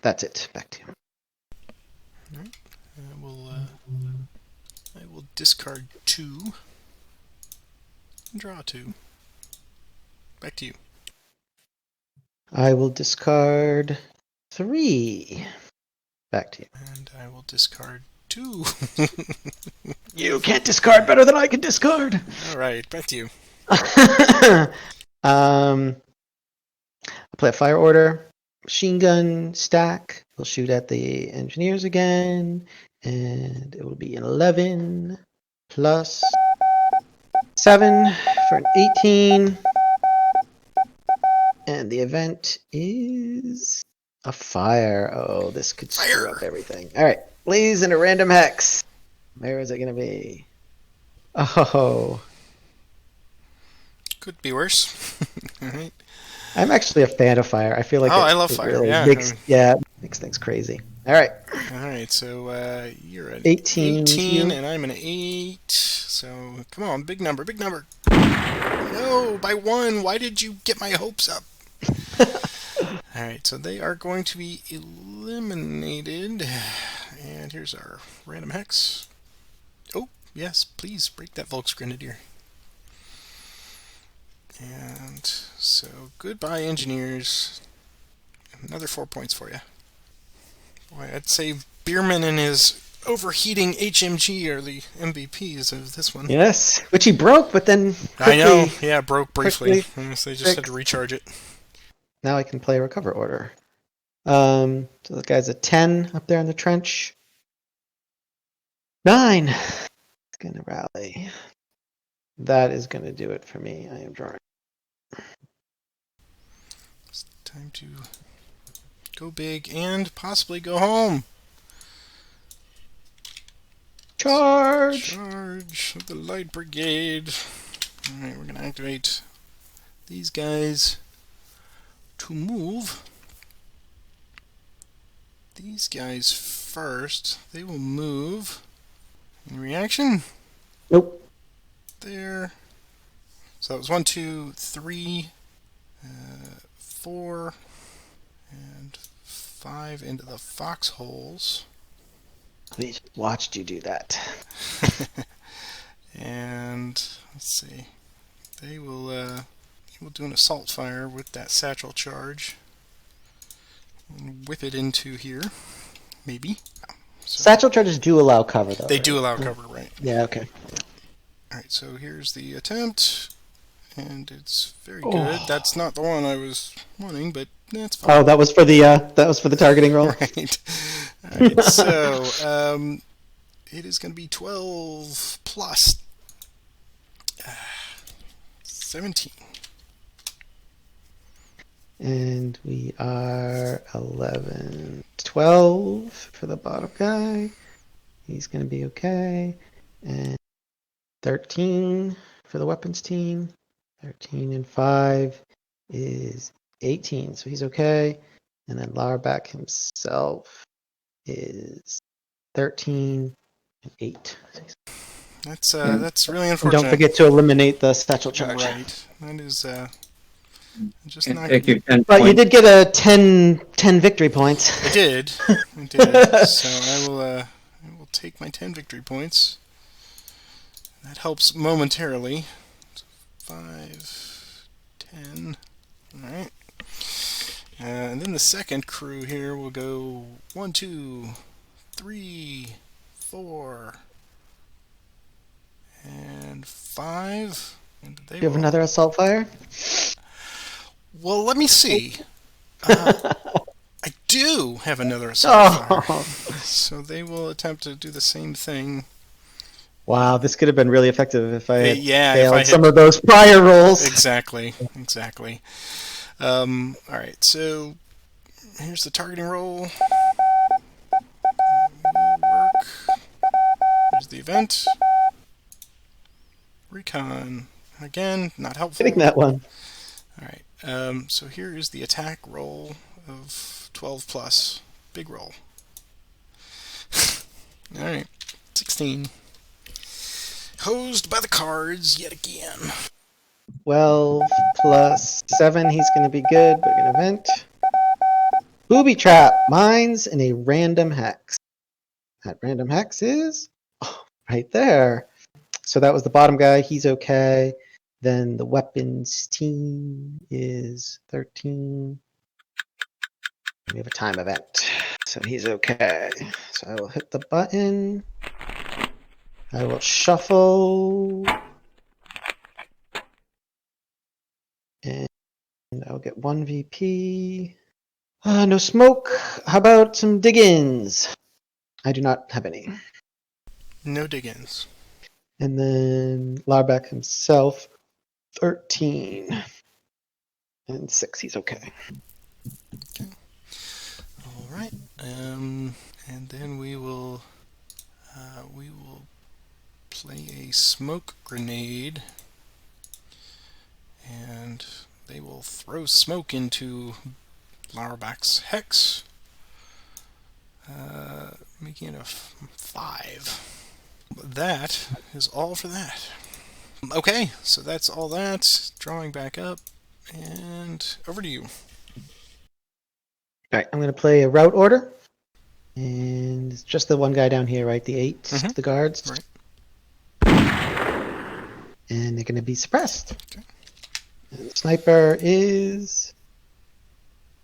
That's it. Back to you. All right. I will discard 2 and draw 2. Back to you. I will discard 3. Back to you. And I will discard 2. You can't discard better than I can discard. All right, back to you. I'll play a fire order. Machine gun stack. We'll shoot at the engineers again. And it will be an 11 plus 7 for an 18. And the event is a fire. Oh, this could screw up everything. All right. Blaze in a random hex. Where is it going to be? Oh. Could be worse. All right. I'm actually a fan of fire. I feel like I love fire. really Yeah. Makes things crazy. All right. All right. So you're at 18, and I'm an 8. So come on, big number, big number. No, by 1. Why did you get my hopes up? All right. So they are going to be eliminated. And here's our random hex. Oh, yes, please break that Volks Grenadier. And so, goodbye, engineers. Another 4 points for you. Boy, I'd say Bierman and his overheating HMG are the MVPs of this one. Yes, which he broke, but then quickly, I know, yeah, broke briefly. So they just had to fixed. recharge it. Now I can play recover order. So the guy's a 10 up there in the trench. 9. It's gonna rally. That is gonna do it for me. I am drawing. It's time to go big and possibly go home. Charge! Charge of the Light Brigade. Alright, we're going to activate these guys to move. These guys first. They will move. In reaction? Nope. There. So that was 1, 2, 3, 4, and 5 into the foxholes. We watched you do that. And let's see. They will do an assault fire with that satchel charge. And whip it into here. Maybe. So Satchel charges do allow cover, though. they right? do allow cover, right? Yeah, okay. Alright, so here's the attempt. and it's very Oh. good. That's not the one I was wanting, but that's fine. Oh, that was for the targeting roll. Right. All right. So it is going to be 12 plus 17. And we are 11, 12 for the bottom guy. He's going to be okay. And 13 for the weapons team. 13 and 5 is 18, so he's okay. And then Larback himself is 13 and 8. That's really And unfortunate. don't forget to eliminate the satchel charge. Right. That is just And not. take your 10 But you points. did get a 10 victory points. I did. So I will take my 10 victory points. That helps momentarily. 5, 10. All right. And then the second crew here will go 1, 2, 3, 4, and 5. And they Do you have will... another assault fire? Well, let me see. I do have another assault fire. So they will attempt to do the same thing. Wow, this could have been really effective if I had Yeah, failed if I had... some of those prior rolls. Exactly. All right, so here's the targeting roll. Will work. Here's the event. Recon. Again, not helpful. Hitting that one. All right, so here is the attack roll of 12 plus. Big roll. All right, 16. Hosed by the cards yet again. 12 plus 7, he's going to be good, but an event. Booby trap, mines, and a random hex. That random hex is right there. So that was the bottom guy, he's okay. Then the weapons team is 13. We have a time event, so he's okay. So I will hit the button. I will shuffle. And I'll get 1 VP. No smoke. How about some dig-ins? I do not have any. No dig-ins. And then Larback himself, 13. And 6, he's okay. All right. And then we will play a smoke grenade, and they will throw smoke into Larback's hex, making it a 5. That is all for that. Okay, so that's all that. Drawing back up, and over to you. All right, I'm going to play a route order. And it's just the one guy down here, right? The 8, the guards. Right. And they're going to be suppressed. Okay. And the sniper is...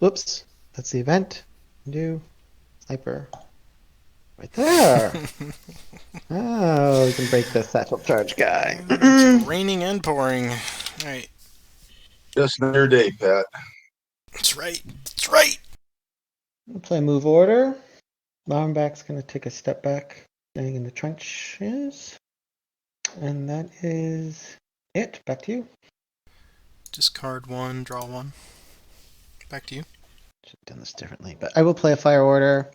Whoops, that's the event. Do sniper. Right there. Oh, we can break the satchel charge guy. It's raining and pouring. All right. Just another day, Pat. That's right. That's right. We'll play move order. Larmback's going to take a step back, staying in the trenches. And that is it. Back to you. Discard 1, draw 1. Back to you. Should have done this differently, but I will play a fire order.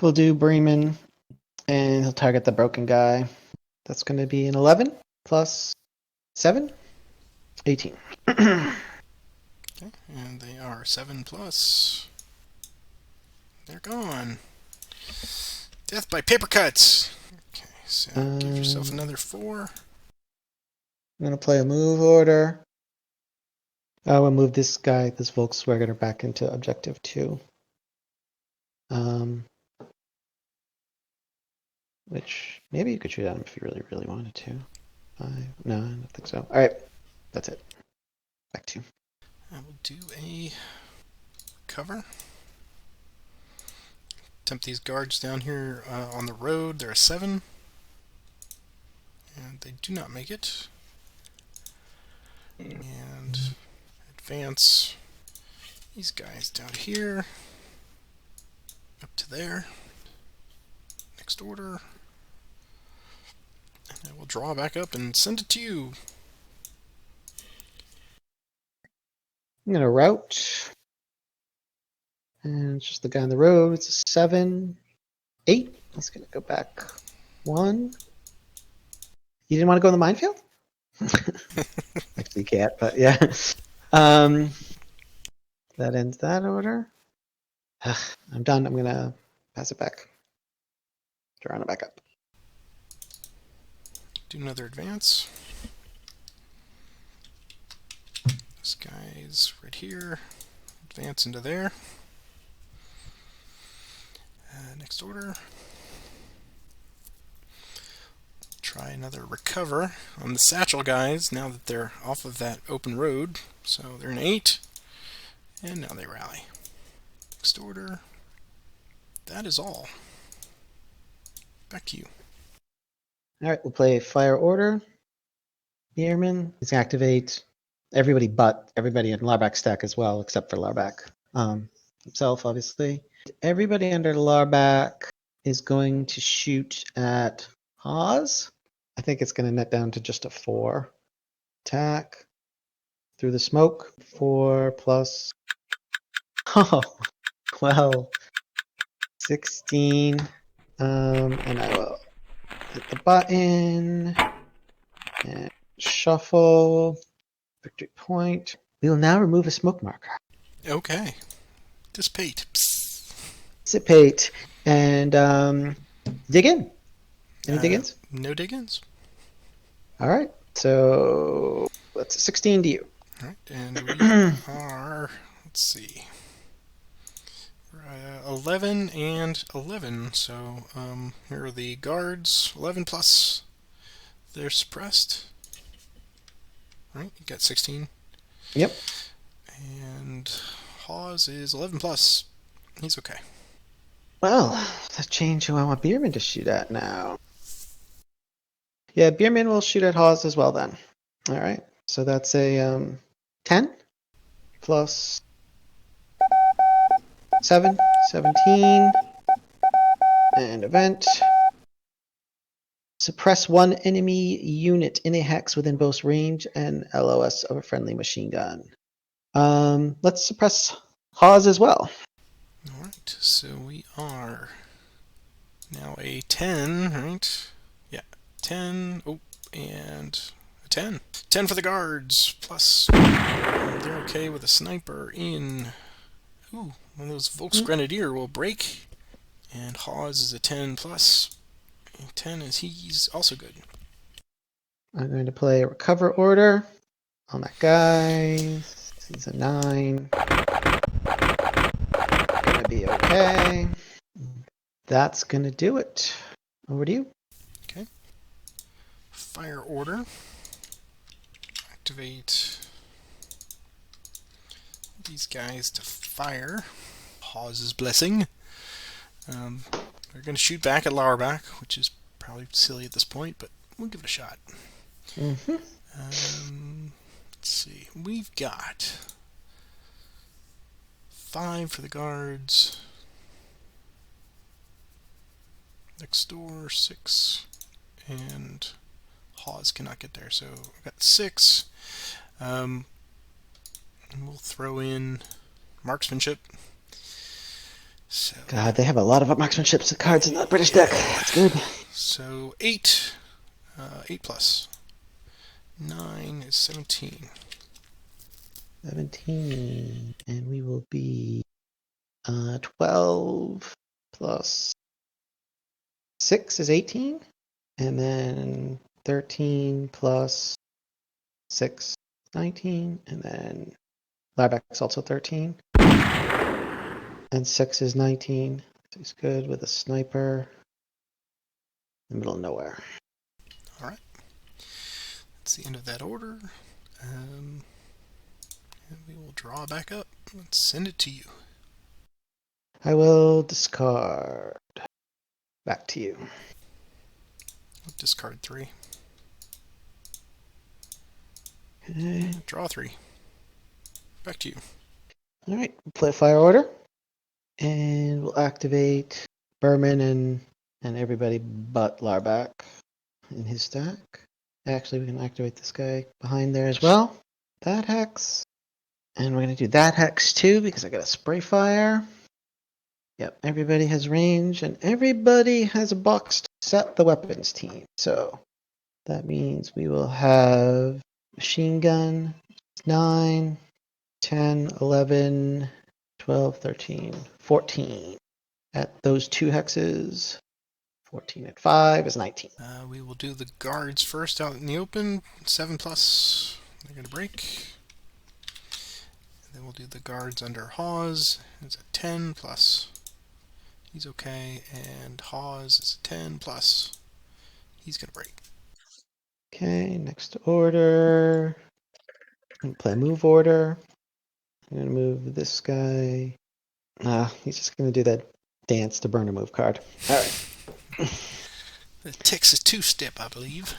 We'll do Bremen, and he'll target the broken guy. That's going to be an 11 plus 7, 18. Okay, and they are 7 plus. They're gone. Death by paper cuts. Okay, so give yourself another 4. I'm going to play a move order. I will move this guy, this Volkswagen, back into objective 2. Which maybe you could shoot at him if you really, really wanted to. No, I don't think so. All right, that's it. Back to you. I will do a cover. Tempt these guards down here on the road. They're a 7. And they do not make it. And advance these guys down here, up to there. Next order. And I will draw back up and send it to you. I'm gonna route. And it's just the guy on the road. It's a 7, 8. That's gonna go back 1. You didn't want to go in the minefield? Actually, you can't, but yeah. That ends that order. I'm done. I'm gonna pass it back. Drawing it back up. Do another advance. This guy's right here. Advance into there. Next order. Try another recover on the satchel guys now that they're off of that open road. So they're an 8. And now they rally. Next order. That is all. Back to you. All right, we'll play Fire Order. Bierman is activate everybody but everybody in Larback stack as well, except for Larback himself, obviously. Everybody under Larback is going to shoot at Hawes. I think it's going to net down to just a 4. Attack through the smoke. 4 plus. Oh, well, 16. And I will hit the button and shuffle. Victory point. We will now remove a smoke marker. Okay. Dissipate. Dissipate and dig in. Any dig-ins? No dig-ins. All right. So that's a 16 to you. All right, and we are, let's see, 11 and 11. So here are the guards. 11 plus. They're suppressed. All right, you got 16. Yep. And Hawes is 11 plus. He's okay. Well, let's change who I want Bierman to shoot at now. Yeah, Bierman will shoot at Hawes as well then. All right. So that's a 10 plus 7, 17. And event. Suppress one enemy unit in a hex within both range and LOS of a friendly machine gun. Let's suppress Hawes as well. Alright, so we are now a 10, right? Yeah, 10. Oh, and a 10. 10 for the guards, plus they're okay with a sniper in. Ooh, one of those Volksgrenadier will break. And Hawes is a 10 plus. 10 is he's also good. I'm going to play a recover order on that guy. He's a 9. Gonna be okay. That's gonna do it. Over to you. Okay. Fire order. Activate these guys to fire. Hawes' blessing. They're going to shoot back at Lauerback, which is probably silly at this point, but we'll give it a shot. Mm-hmm. Let's see. We've got 5 for the guards. Next door, 6. And Hawes cannot get there, so I've got 6. And we'll throw in marksmanship. So, God, they have a lot of marksmanship cards in that British deck. That's good. So 8. 8 plus. 9 is 17. 17. And we will be 12 plus 6 is 18. And then 13 plus 6, 19. And then Larback's also 13. And 6 is 19. He's good with a sniper. In the middle of nowhere. Alright. That's the end of that order. And we will draw back up and send it to you. I will discard. Back to you. Discard 3. Okay. Draw 3. Back to you. All right. We'll play a fire order, and we'll activate Berman and everybody but Larback in his stack. Actually, we can activate this guy behind there as well. That hex. And we're going to do that hex too because I got a spray fire. Yep, everybody has range and everybody has a box to set the weapons team. So that means we will have machine gun 9, 10, 11, 12, 13, 14 at those 2 hexes. 14 at 5 is 19. We will do the guards first out in the open. 7 plus. They're going to break. And then we'll do the guards under Hawes. It's a 10 plus. He's okay. And Hawes is a 10 plus. He's going to break. Okay, next order. I'm gonna play a move order. I'm going to move this guy. He's just going to do that dance to burn a move card. All right. The Texas 2-step, I believe.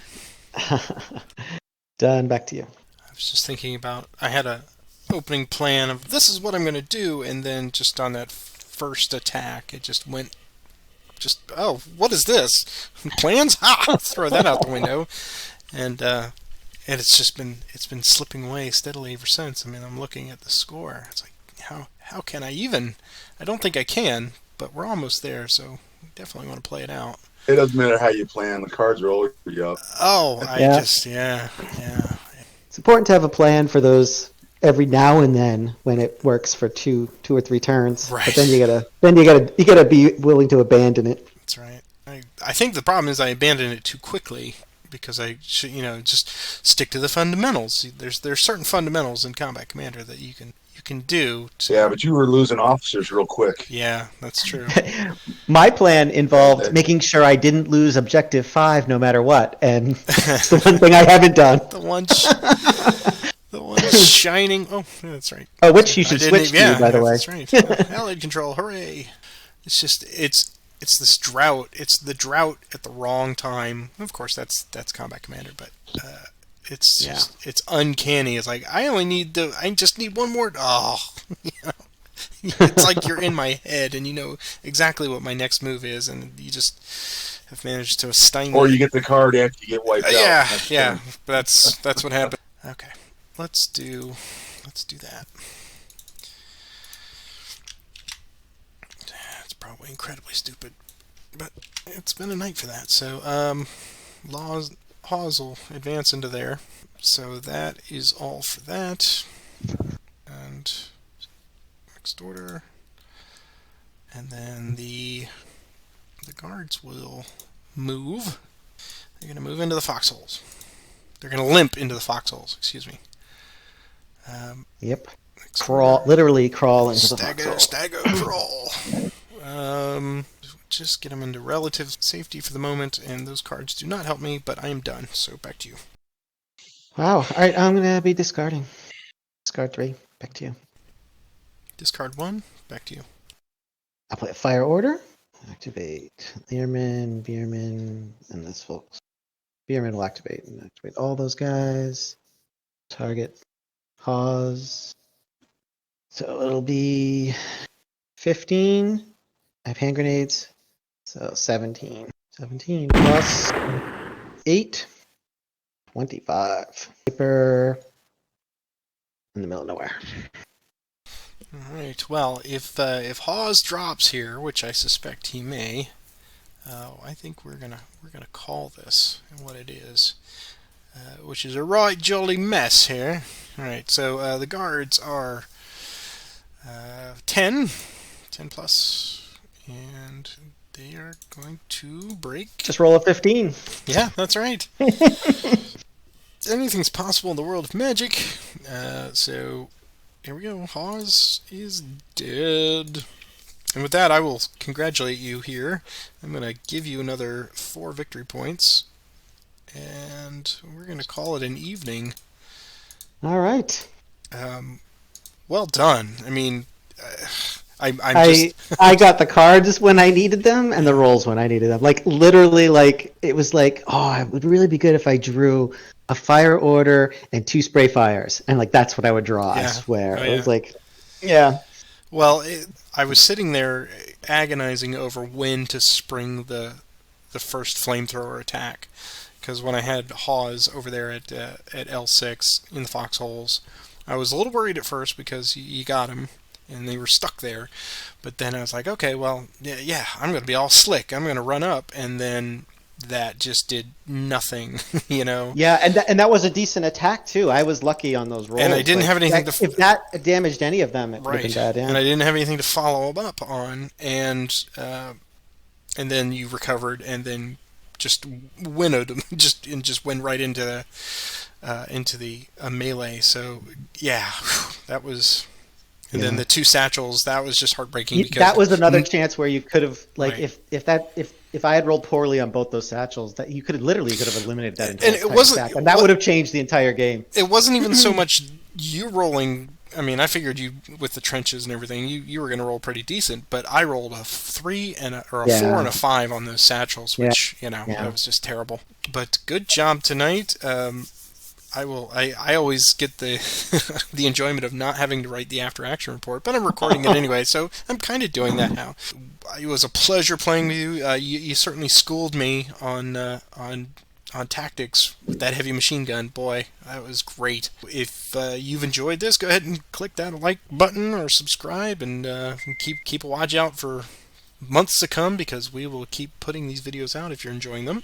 Done. Back to you. I was just thinking about, I had a opening plan of this is what I'm going to do, and then just on that first attack, it just went, oh, what is this? Plans? Ha! Throw that out the window. And it's been slipping away steadily ever since. I mean, I'm looking at the score. It's like, how can I even? I don't think I can, but we're almost there, so we definitely want to play it out. It doesn't matter how you plan. The cards are always up. Oh, Yeah. yeah. It's important to have a plan for those every now and then when it works for two or three turns. Right. But then you gotta be willing to abandon it. That's right. I think the problem is I abandoned it too quickly because I should, just stick to the fundamentals. There's certain fundamentals in Combat Commander that you can do. Yeah, but you were losing officers real quick. Yeah, that's true. My plan involved making sure I didn't lose objective 5 no matter what, and it's the one thing I haven't done. The one shining. Oh, yeah, that's right. Oh, which you should switch to, by the way. That's right. Allied control, hooray! It's just it's this drought. It's the drought at the wrong time. Of course, that's Combat Commander, but it's uncanny. It's like I just need one more. Oh, it's like you're in my head and you know exactly what my next move is, and you just have managed to stymie. Or you get the card after you get wiped out. Yeah. That's what happened. Okay, let's do that. It's probably incredibly stupid, but it's been a night for that. So, Hawes will advance into there. So that is all for that. And next order. And then the guards will move. They're going to move into the foxholes. They're going to limp into the foxholes, excuse me. Yep. Literally crawl into the Stagger, foxhole. stagger, crawl. Just get them into relative safety for the moment, and those cards do not help me, but I am done, so back to you. Wow. All right, I'm going to be discarding. Discard 3. Back to you. Discard 1, back to you. I'll play a fire order. Activate Learman, Bierman, and this folks. Bierman will activate all those guys. Target Hawes. So it'll be 15. I have hand grenades. So 17. 17 plus 8. 25. Paper in the middle of nowhere. All right. Well, if Hawes drops here, which I suspect he may, I think we're gonna call this what it is, which is a right jolly mess here. All right. So the guards are 10 plus, and they are going to break. Just roll a 15. Yeah, that's right. Anything's possible in the world of magic. So here we go. Hawes is dead. And with that, I will congratulate you here. I'm going to give you another 4 victory points. And we're going to call it an evening. All right. Well done. I mean, I got the cards when I needed them and the rolls when I needed them. Like literally, like it was like, oh, it would really be good if I drew a fire order and 2 spray fires, and like that's what I would draw. I Yeah. swear, Oh, it was yeah. like, yeah. Well, I was sitting there agonizing over when to spring the first flamethrower attack, because when I had Hawes over there at L6 in the foxholes, I was a little worried at first because you got him and they were stuck there. But then I was like, okay, well, yeah, I'm going to be all slick. I'm going to run up, and then that just did nothing, you know. Yeah, and that was a decent attack too. I was lucky on those rolls. And I didn't have anything that, to... if that damaged any of them, it would have been bad. Yeah. And I didn't have anything to follow up on, and then you recovered, and then just winnowed them, just went right into the melee. So yeah, that was. And then the 2 satchels, that was just heartbreaking. Because that was another chance where you could have, like, Right. if I had rolled poorly on both those satchels, that you could have eliminated that entire And it wasn't- stack, and that would have changed the entire game. It wasn't even so much you rolling. I mean, I figured you, with the trenches and everything, you were going to roll pretty decent. But I rolled a 3 and a 4 and a 5 on those satchels, which that was just terrible. But good job tonight. I always get the the enjoyment of not having to write the after action report, but I'm recording it anyway, so I'm kind of doing that now. It was a pleasure playing with you. You certainly schooled me on tactics with that heavy machine gun. Boy, that was great. If you've enjoyed this, go ahead and click that like button or subscribe, and keep a watch out for months to come, because we will keep putting these videos out if you're enjoying them.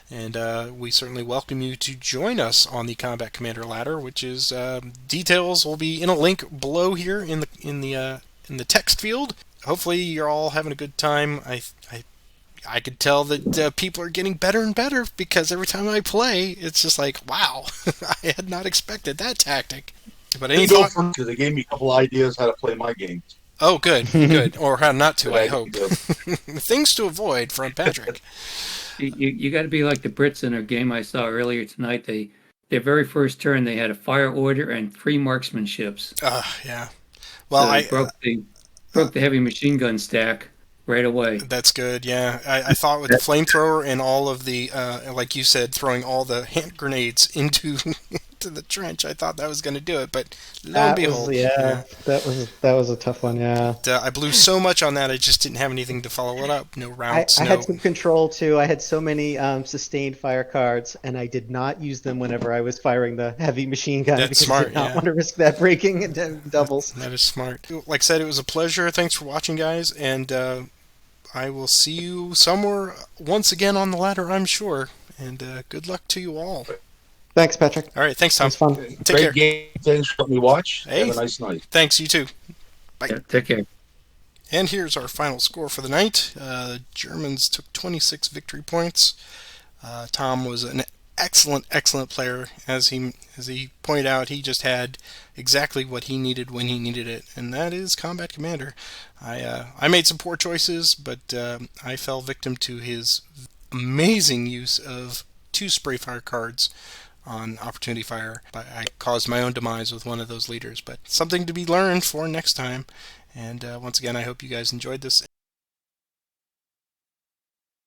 And we certainly welcome you to join us on the Combat Commander ladder, which is details will be in a link below here in the text field. Hopefully you're all having a good time. I could tell that people are getting better and better, because every time I play, it's just like, wow, I had not expected that tactic. But any thought? Because they gave me a couple ideas how to play my game. Oh, good, good, or how not to. I hope. do. Things to avoid from Patrick. You got to be like the Brits in a game I saw earlier tonight. Their very first turn, they had a fire order and 3 marksmanships. Yeah. Well, So they broke the heavy machine gun stack right away. That's good, yeah. I thought with the flamethrower and all of the, like you said, throwing all the hand grenades into to the trench, I thought that was going to do it, but lo and behold. That was a tough one, yeah. I blew so much on that, I just didn't have anything to follow it up. No routes, I had some control too. I had so many sustained fire cards, and I did not use them whenever I was firing the heavy machine gun. That's because smart, I did not yeah. want to risk that breaking into doubles. That is smart. Like I said, it was a pleasure. Thanks for watching, guys, and I will see you somewhere once again on the ladder, I'm sure. And good luck to you all. Thanks, Patrick. All right, thanks, Tom. It was fun. Take Great care. game. Thanks for letting me watch. Hey. Have a nice night. Thanks, you too. Bye. Yeah, take care. And here's our final score for the night. Germans took 26 victory points. Tom was an excellent player. As he pointed out, he just had exactly what he needed when he needed it, and that is Combat Commander. I made some poor choices, but I fell victim to his amazing use of 2 spray fire cards on opportunity fire. I caused my own demise with one of those leaders, but something to be learned for next time. And once again, I hope you guys enjoyed this,